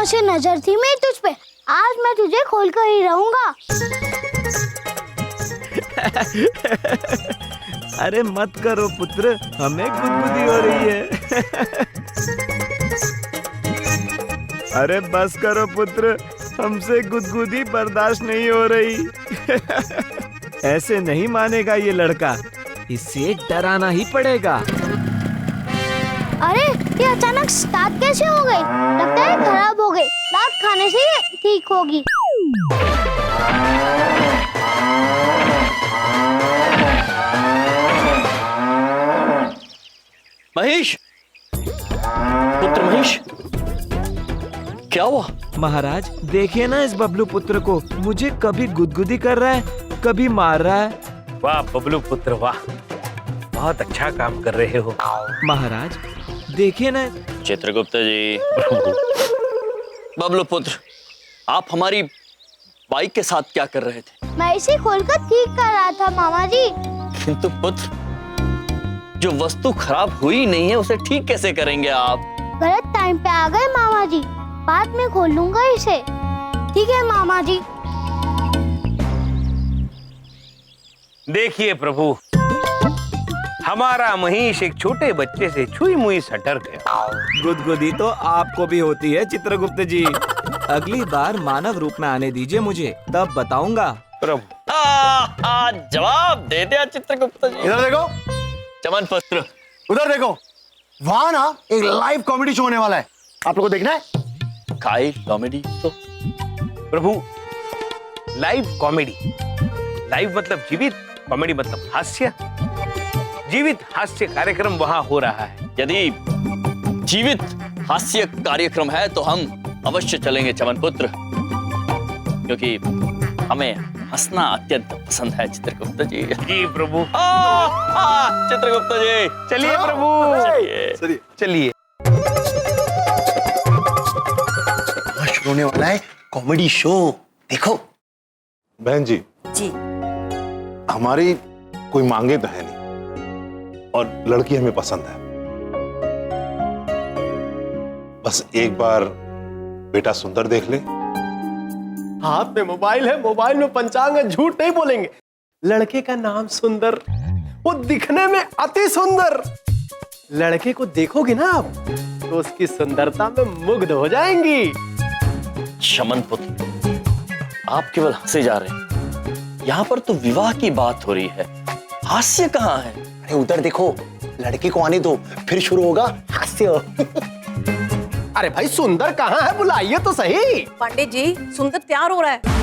से नजर थी मेरी तुझ पे, आज मैं तुझे खोल कर ही रहूंगा। अरे मत करो पुत्र, हमें गुदगुदी हो रही है। अरे बस करो पुत्र, हमसे गुदगुदी बर्दाश्त नहीं हो रही। ऐसे नहीं मानेगा ये लड़का, इसे डराना ही पड़ेगा। अरे ये अचानक स्टार्ट कैसे हो गई? लगता है खराब हो गई, रात खाने से ही ठीक होगी। महेश, पुत्र महेश, क्या हुआ? महाराज देखिए ना इस बबलू पुत्र को, मुझे कभी गुदगुदी कर रहा है, कभी मार रहा है। वाह बबलू पुत्र वाह, बहुत अच्छा काम कर रहे हो। महाराज देखिए ना। चित्रगुप्त जी। बबलू पुत्र, आप हमारी बाइक के साथ क्या कर रहे थे? मैं इसे खोलकर ठीक कर रहा था मामा जी। किंतु पुत्र, जो वस्तु खराब हुई नहीं है उसे ठीक कैसे करेंगे आप? गलत टाइम पे आ गए मामा जी, बाद में खोल लूंगा इसे। ठीक है मामा जी। देखिए प्रभु, हमारा महेश एक छोटे बच्चे से छुई मुई सा डर गया। गुदगुदी तो आपको भी होती है चित्रगुप्त जी। अगली बार मानव रूप में आने दीजिए मुझे, तब बताऊंगा। प्रभु जवाब दे दिया चित्रगुप्त जी। इधर देखो, चमन पुत्र, उधर देखो, वहां ना एक लाइव कॉमेडी शो होने वाला है, आप लोगों को देखना है? काई कॉमेडी तो प्रभु, लाइव कॉमेडी, लाइव मतलब जीवित, कॉमेडी मतलब हास्य। जीवित हास्य कार्यक्रम वहां हो रहा है। यदि जीवित हास्य कार्यक्रम है तो हम अवश्य चलेंगे चमन पुत्र, क्योंकि हमें हंसना अत्यंत पसंद है चित्रगुप्त जी। जी प्रभु। चित्रगुप्त जी चलिए प्रभु, चलिए। चलिए। शुरू होने वाला है कॉमेडी शो, देखो। बहन जी, हमारी कोई मांगे तो है नहीं और लड़की हमें पसंद है। बस एक बार बेटा सुंदर देख ले। हाथ में मोबाइल है, मोबाइल में पंचांग है, झूठ नहीं बोलेंगे। लड़के का नाम सुंदर, वो दिखने में अति सुंदर। लड़के को देखोगे ना आप तो उसकी सुंदरता में मुग्ध हो जाएंगी। चमन पुत्र, आप केवल हंसे जा रहे हैं, यहाँ पर तो विवाह की बात हो रही है, हास्य कहाँ है? अरे उधर देखो, लड़के को आने दो, फिर शुरू होगा हास्य। अरे भाई सुंदर कहाँ है, बुलाइए तो सही। पंडित जी, सुंदर तैयार हो रहा है।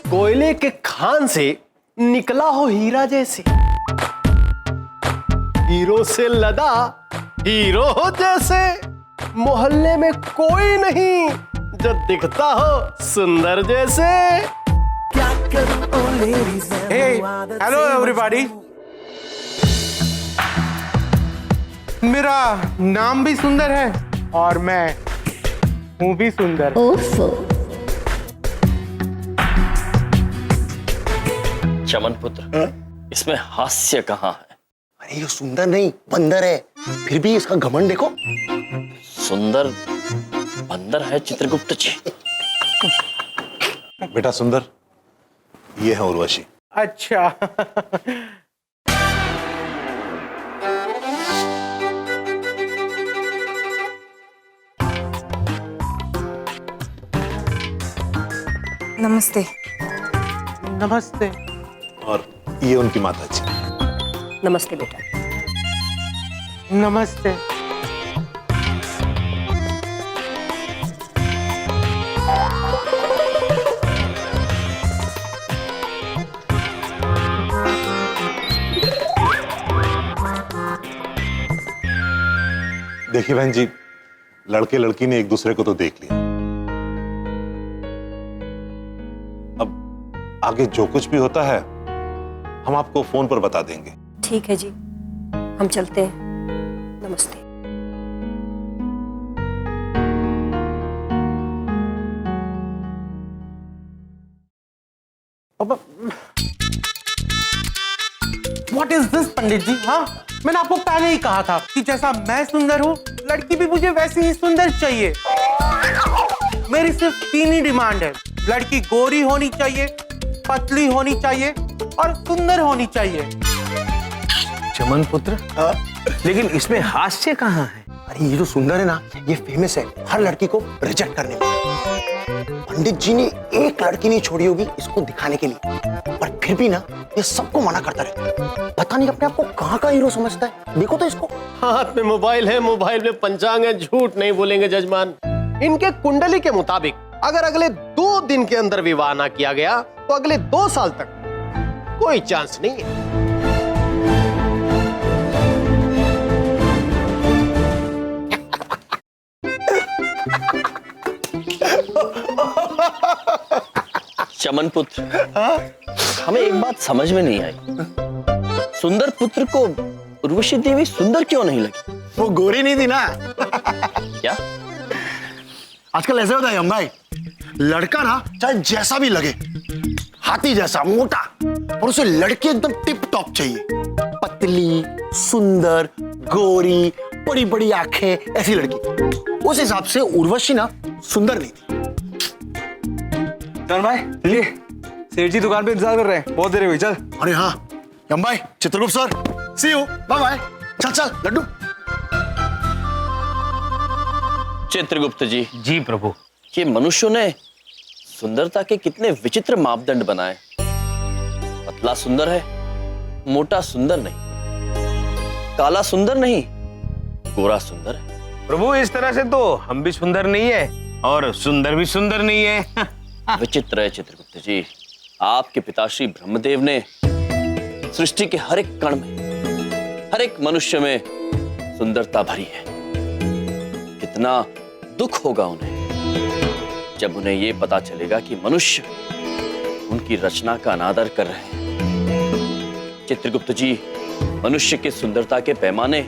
कोयले के खान से निकला हो हीरा जैसे, हीरो से लदा हीरो हो जैसे। मोहल्ले में कोई नहीं जो दिखता हो सुंदर जैसे। हेलो एवरीबॉडी, मेरा नाम भी सुंदर है और मैं हूँ भी सुंदर। चमन पुत्र, इसमें हास्य कहाँ है? अरे ये सुंदर नहीं बंदर है, फिर भी इसका घमंड देखो। सुंदर बंदर है चित्रगुप्त जी। बेटा सुंदर, ये है उर्वशी। अच्छा। नमस्ते। नमस्ते। और ये उनकी माता जी। नमस्ते बेटा। नमस्ते। देखिए बहन जी, लड़के लड़की ने एक दूसरे को तो देख लिया, अब आगे जो कुछ भी होता है हम आपको फोन पर बता देंगे। ठीक है जी, हम चलते हैं। नमस्ते। व्हाट इज दिस पंडित जी? हाँ, मैंने आपको पहले ही कहा था कि जैसा मैं सुंदर हूँ, लड़की भी मुझे वैसी ही सुंदर चाहिए। मेरी सिर्फ 3 ही डिमांड है। लड़की गोरी होनी चाहिए, पतली होनी चाहिए और सुंदर होनी चाहिए। चमन पुत्र, लेकिन इसमें हास्य कहाँ है? अरे ये जो सुंदर है ना, ये फेमस है हर लड़की को रिजेक्ट करने में। पंडित जी ने एक लड़की नहीं छोड़ी होगी इसको दिखाने के लिए, पर फिर भी ना ये सबको मना करता रहता है। पता नहीं अपने आप को कहाँ का हीरो समझता है। देखो तो इसको। हाथ में मोबाइल है, मोबाइल में पंचांग है, झूठ नहीं बोलेंगे जजमान। इनके कुंडली के मुताबिक अगर अगले 2 दिन के अंदर विवाह ना किया गया तो अगले 2 साल तक कोई चांस नहीं है। चमन पुत्र, हमें एक बात समझ में नहीं आई। सुंदर पुत्र को उर्वशी देवी सुंदर क्यों नहीं लगी? वो गोरी नहीं थी ना। क्या? आजकल ऐसे होता है हम भाई, लड़का ना चाहे जैसा भी लगे, हाथी जैसा मोटा, और उसे लड़की एकदम टिप टॉप चाहिए। पतली, सुंदर, गोरी, बड़ी बड़ी आंखें, ऐसी लड़की। उस हिसाब से उर्वशी ना सुंदर नहीं थी। चल भाई, चलिए, सेठ जी दुकान पे इंतजार कर रहे हैं, बहुत देर हुई। चल। अरे हाँ यम भाई, Chitragupta sir, see you, bye bye. चल चल लड्डू। चित्रगुप्त जी। जी प्रभु। ये मनुष्यों ने सुंदरता के कितने विचित्र मापदंड बनाए। पतला सुंदर है, मोटा सुंदर नहीं, काला सुंदर नहीं, गोरा सुंदर है। प्रभु इस तरह से तो हम भी सुंदर नहीं है और सुंदर भी सुंदर नहीं है। विचित्र है चित्रगुप्त जी। आपके पिताश्री ब्रह्मदेव ने सृष्टि के हर एक कण में, हर एक मनुष्य में सुंदरता भरी है। कितना दुख होगा उन्हें जब उन्हें यह पता चलेगा कि मनुष्य उनकी रचना का अनादर कर रहे हैं। चित्रगुप्त जी, मनुष्य की सुंदरता के पैमाने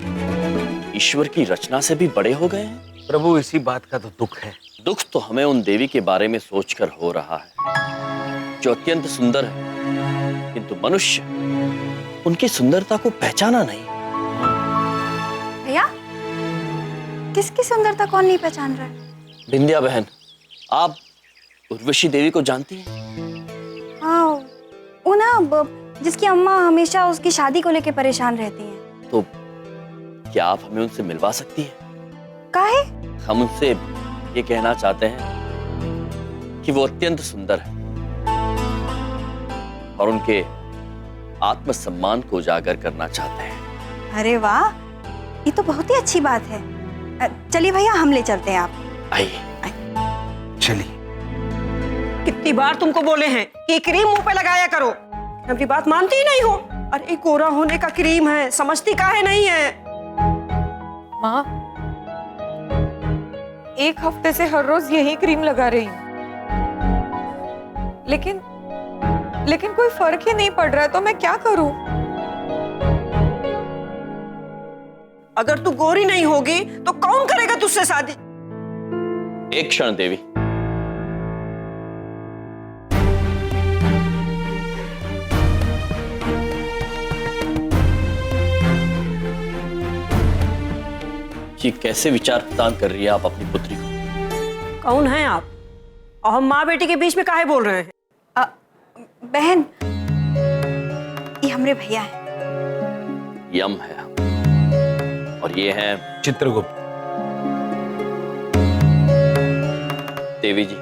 ईश्वर की रचना से भी बड़े हो गए हैं। प्रभु इसी बात का तो दुख है। दुख तो हमें उन देवी के बारे में सोचकर हो रहा है जो अत्यंत सुंदर है, किंतु मनुष्य उनकी सुंदरता को पहचाना नहीं। भैया, किसकी सुंदरता कौन नहीं पहचान रहा है? बिंदिया बहन, आप उर्वशी देवी को जानती हैं? हाँ, वो ना जिसकी अम्मा हमेशा उसकी शादी को लेकर परेशान रहती हैं। तो क्या आप हमें उनसे मिलवा सकती हैं? काहे? हम उनसे ये कहना चाहते हैं कि वो अत्यंत सुंदर है और उनके आत्मसम्मान को उजागर करना चाहते हैं। अरे वाह, ये तो बहुत ही अच्छी बात है। चलिए भैया, हम ले चलते हैं आप। आइए। चलिए। कितनी बार तुमको बोले हैं कि क्रीम मुंह पे लगाया करो, अपनी बात मानती ही नहीं हो। अरे गोरा होने का क्रीम है, समझती काहे नहीं है? माँ, 1 हफ्ते से हर रोज यही क्रीम लगा रही हूँ, लेकिन कोई फर्क ही नहीं पड़ रहा है, तो मैं क्या करूं? अगर तू गोरी नहीं होगी तो कौन करेगा तुझसे शादी? एक क्षण देवी। ये कैसे विचार प्रदान कर रही है आप अपनी पुत्री को? कौन है आप? और हम माँ बेटी के बीच में काहे बोल रहे हैं? बहन, ये हमरे भैया हैं। यम है और ये हैं चित्रगुप्त। देवी जी,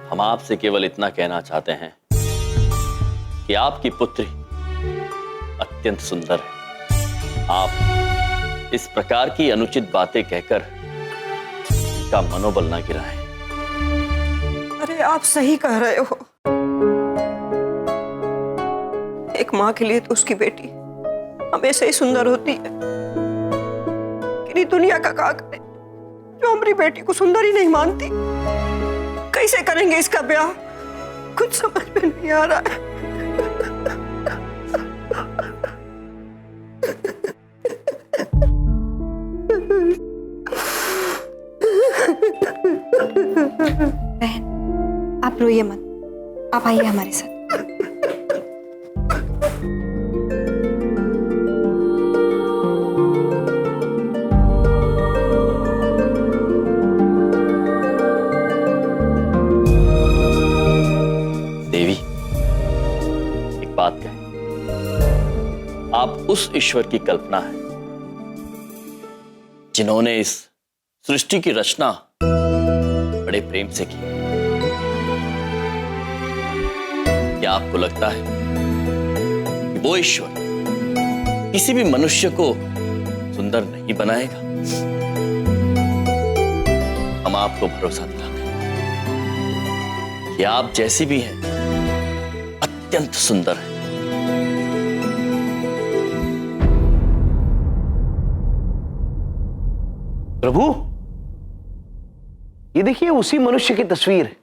हम आपसे केवल इतना कहना चाहते हैं कि आपकी पुत्री अत्यंत सुंदर है। आप इस प्रकार की अनुचित बातें कहकर उसका मनोबल ना गिराएं। अरे आप सही कह रहे हो। एक माँ के लिए तो उसकी बेटी हमेशा ही सुंदर होती है। कि दुनिया का क्या करे जो हमारी बेटी को सुंदर ही नहीं मानती। कैसे करेंगे इसका ब्याह, कुछ समझ में नहीं आ रहा है। बहन, आप रोइए मत, आप आइए हमारे साथ। बात कही। आप उस ईश्वर की कल्पना है जिन्होंने इस सृष्टि की रचना बड़े प्रेम से की। क्या आपको लगता है कि वो ईश्वर किसी भी मनुष्य को सुंदर नहीं बनाएगा? हम आपको भरोसा दिलाते हैं कि आप जैसी भी हैं अत्यंत सुंदर हैं। प्रभु, ये देखिए उसी मनुष्य की तस्वीर है।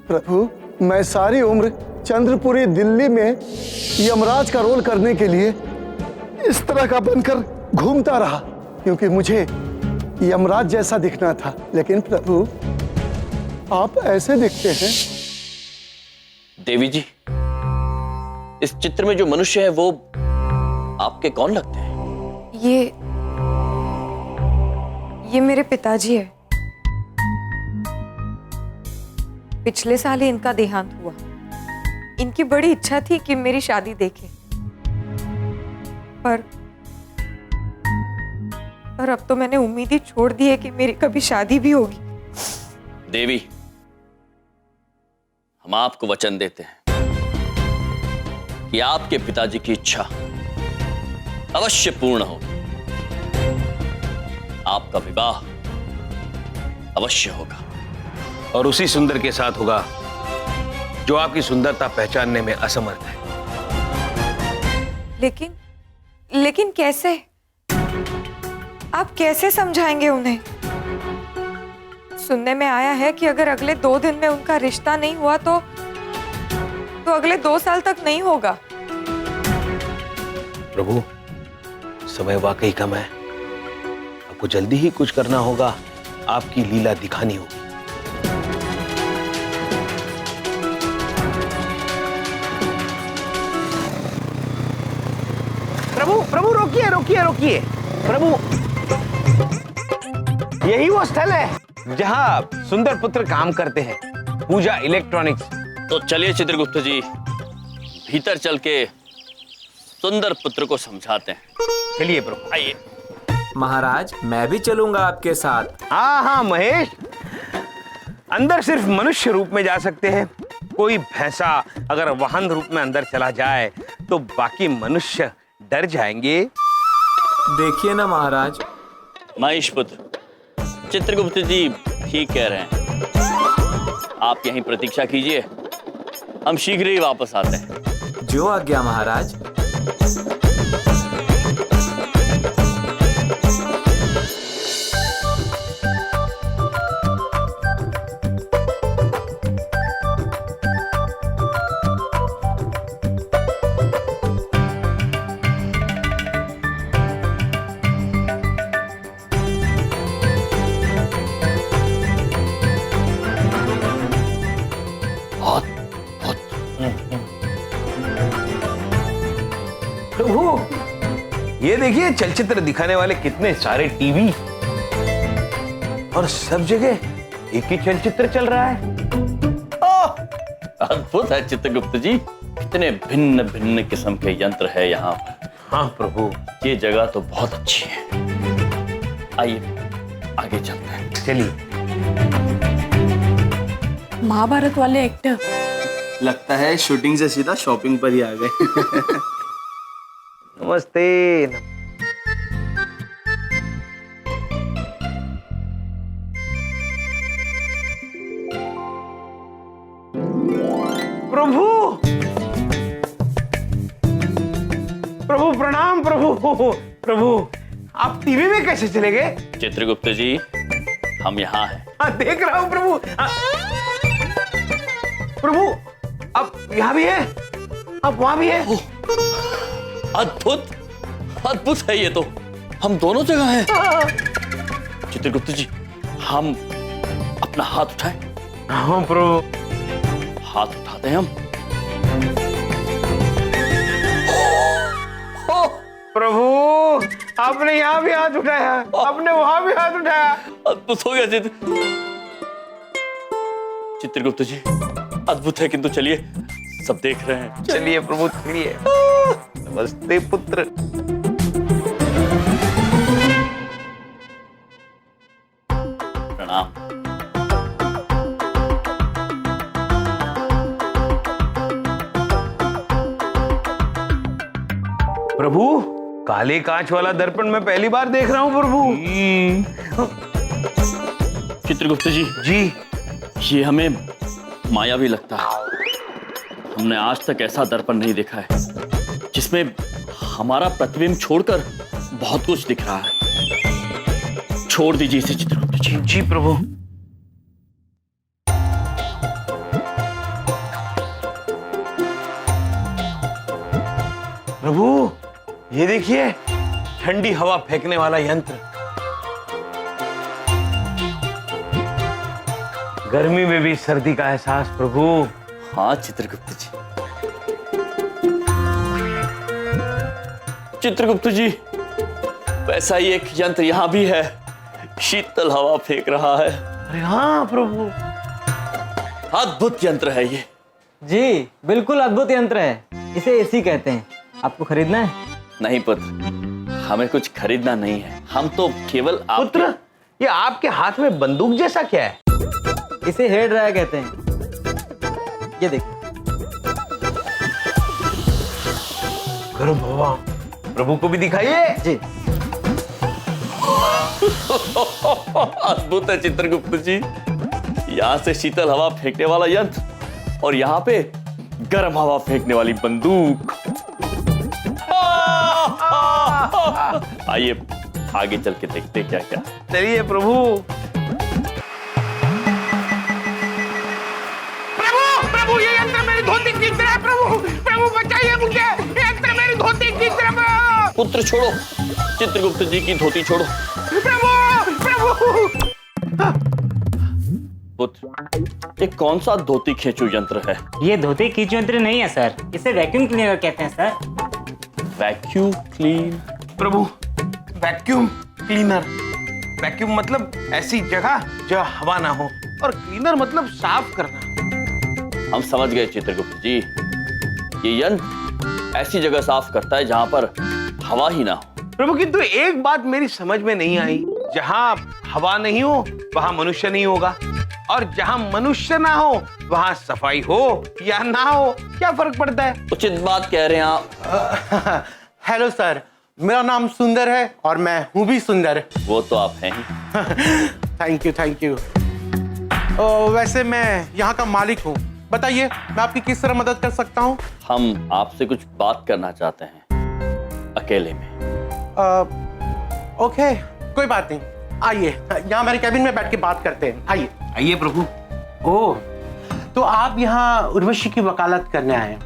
प्रभु, मैं सारी उम्र चंद्रपुरी दिल्ली में यमराज का रोल करने के लिए इस तरह का बनकर घूमता रहा, क्योंकि मुझे यमराज जैसा दिखना था। लेकिन प्रभु, आप ऐसे दिखते हैं। देवी जी, इस चित्र में जो मनुष्य है वो आपके कौन लगते हैं? ये मेरे पिताजी है। पिछले साल ही इनका देहांत हुआ। इनकी बड़ी इच्छा थी कि मेरी शादी देखें, पर अब तो मैंने उम्मीद ही छोड़ दी है कि मेरी कभी शादी भी होगी। देवी, हम आपको वचन देते हैं कि आपके पिताजी की इच्छा अवश्य पूर्ण होगी। आपका विवाह अवश्य होगा, और उसी सुंदर के साथ होगा जो आपकी सुंदरता पहचानने में असमर्थ है। लेकिन कैसे? आप कैसे समझाएंगे उन्हें? सुनने में आया है कि अगर अगले 2 दिन में उनका रिश्ता नहीं हुआ तो अगले 2 साल तक नहीं होगा। प्रभु, समय वाकई कम है। आपको जल्दी ही कुछ करना होगा, आपकी लीला दिखानी होगी। प्रभु, रोकिए रोकिए रोकिए। प्रभु, यही वो स्थल है जहां सुंदर पुत्र काम करते हैं, पूजा इलेक्ट्रॉनिक्स। तो चलिए चित्रगुप्त जी, भीतर चल के सुंदर पुत्र को समझाते हैं। चलिए प्रभु, आइए। महाराज, मैं भी चलूंगा आपके साथ। हाँ महेश, अंदर सिर्फ मनुष्य रूप में जा सकते हैं। कोई भैंसा अगर वाहन रूप में अंदर चला जाए तो बाकी मनुष्य डर जाएंगे। देखिए ना महाराज। महेश पुत्र, चित्रगुप्त जी ठीक कह रहे हैं। आप यहीं प्रतीक्षा कीजिए, हम शीघ्र ही वापस आते हैं। जो आज्ञा महाराज। प्रभु, ये देखिए चलचित्र दिखाने वाले कितने सारे टीवी, और सब जगह एक ही चलचित्र चल रहा है। अद्भुत है चित्रगुप्त जी, कितने भिन्न भिन्न किस्म के यंत्र है यहाँ पर। हाँ प्रभु, ये जगह तो बहुत अच्छी है। आइए आगे चलते हैं। चलिए। महाभारत वाले एक्टर लगता है शूटिंग से सीधा शॉपिंग पर ही आ गए। नमस्ते। प्रभु, प्रभु प्रणाम। प्रभु, आप टीवी में कैसे चले गए? चित्रगुप्त जी, हम यहाँ हैं। हाँ, देख रहा हूँ प्रभु। प्रभु, आप यहाँ भी है, आप वहां भी है। अद्भुत अद्भुत है ये तो, हम दोनों जगह हैं। चित्रगुप्त जी, हम अपना हाथ उठाएं। हाँ प्रभु। हाथ उठाते हैं हम। प्रभु, आपने यहाँ भी हाथ उठाया, आपने वहां भी हाथ उठाया, अद्भुत हो गया चित्रगुप्त जी, अद्भुत है। किंतु चलिए, सब देख रहे हैं। चलिए प्रभु, चलिए। नमस्ते पुत्र। प्रणाम। प्रभु, काले कांच वाला दर्पण मैं पहली बार देख रहा हूं प्रभु। चित्रगुप्त जी, ये हमें मायावी लगता है। हमने आज तक ऐसा दर्पण नहीं देखा है जिसमें हमारा प्रतिबिंब छोड़कर बहुत कुछ दिख रहा है। छोड़ दीजिए इसे चित्रगुप्त जी। जी प्रभु। प्रभु, ये देखिए, ठंडी हवा फेंकने वाला यंत्र। गर्मी में भी सर्दी का एहसास प्रभु। हाँ चित्रगुप्त जी। चित्रगुप्त जी, वैसा ही एक यंत्र यहां भी है, शीतल हवा फेंक रहा है। अरे हाँ प्रभु, अद्भुत यंत्र है ये। जी बिल्कुल अद्भुत यंत्र है, इसे एसी कहते हैं। आपको खरीदना है? नहीं पुत्र, हमें कुछ खरीदना नहीं है। हम तो केवल पुत्र, ये आपके हाथ में बंदूक जैसा क्या है? इसे हेयर ड्रायर कहते हैं। ये देखिए। गर्म हवा, प्रभु को भी दिखाइए। जी। अद्भुत है चित्रगुप्त जी। यहाँ से शीतल हवा फेंकने वाला यंत्र और यहाँ पे गर्म हवा फेंकने वाली बंदूक। आइए आगे चल के देखते क्या क्या। चलिए प्रभु। प्रभु, ये यंत्र मेरी धोती खींच रहा है। प्रभु बचाइए मुझे, ये यंत्र मेरी धोती खींच रहा है। पुत्र छोड़ो, चित्रगुप्त जी की धोती छोड़ो। प्रभु। पुत्र, ये कौन सा धोती खींचू यंत्र है? ये धोती खींचू यंत्र नहीं है सर, इसे वैक्यूम क्लीनर कहते हैं सर। Vacuum clean? प्रभु, वैक्यूम क्लीनर। वैक्यूम मतलब ऐसी जगह जहाँ हवा ना हो, और क्लीनर मतलब साफ करना। हम समझ गए चित्रगुप्त जी। ये यंत्र ऐसी जगह साफ करता है जहां पर हवा ही ना हो। प्रभु, किंतु एक बात मेरी समझ में नहीं आई। जहां हवा नहीं हो वहां मनुष्य नहीं होगा, और जहां मनुष्य ना हो वहां सफाई हो या ना हो, क्या फर्क पड़ता है? उचित बात कह रहे हैं आप। हेलो सर, मेरा नाम सुंदर है और मैं हूँ भी सुंदर। वो तो आप हैं ही। Thank you. वैसे मैं यहाँ का मालिक हूँ। बताइए, मैं आपकी किस तरह मदद कर सकता हूँ? हम आपसे कुछ बात करना चाहते हैं, अकेले में। ओके, कोई बात नहीं। आइए, यहाँ मेरे कैबिन में बैठ के बात करते हैं। आइए प्रभु। ओह, तो आप यहाँ उर्वशी की वकालत करने आए हैं।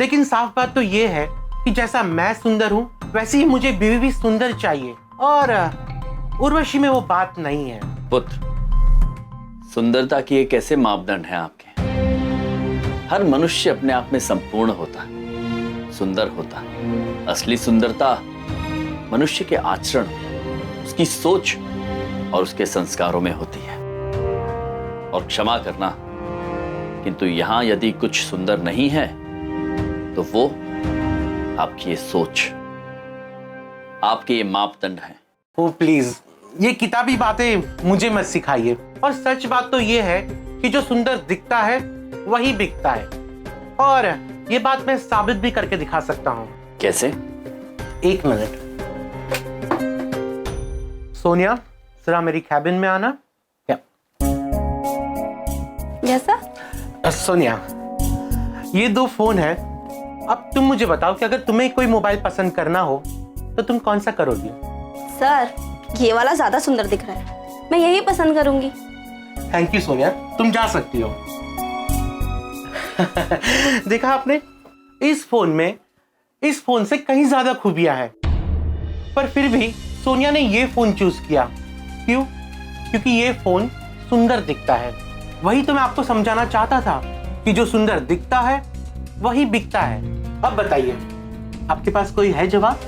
लेकिन साफ बात तो ये है कि जैसा मैं सुंदर हूँ वैसे ही मुझे बीवी भी सुंदर चाहिए, और उर्वशी में वो बात नहीं है। पुत्र, सुंदरता की एक ऐसे मापदंड है आपके। हर मनुष्य अपने आप में संपूर्ण होता है, सुंदर होता है। असली सुंदरता मनुष्य के आचरण, उसकी सोच और उसके संस्कारों में होती है। और क्षमा करना, किंतु यहां यदि कुछ सुंदर नहीं है तो वो आपकी ये सोच, आपके ये मापदंड हैं। ओ प्लीज, ये किताबी बातें मुझे मत सिखाइए। और सच बात तो ये है कि जो सुंदर दिखता है वही बिकता है, और ये बात मैं साबित भी करके दिखा सकता हूँ। कैसे? एक मिनट। सोनिया, जरा मेरी कैबिन में आना। जैसा? सोनिया, ये दो फोन है। अब तुम मुझे बताओ कि अगर तुम्हें कोई मोबाइल पसंद करना हो तो तुम कौन सा करोगी? सर, ये वाला ज्यादा सुंदर दिख रहा है, मैं यही पसंद करूंगी। थैंक यू सोनिया, तुम जा सकती हो। देखा आपने, इस फोन से कहीं ज्यादा खूबियां हैं, पर फिर भी सोनिया ने ये फोन चूज किया। क्यों? क्योंकि ये फोन सुंदर दिखता है। वही तो मैं आपको समझाना चाहता था कि जो सुंदर दिखता है वही बिकता है। अब बताइए, आपके पास कोई है जवाब?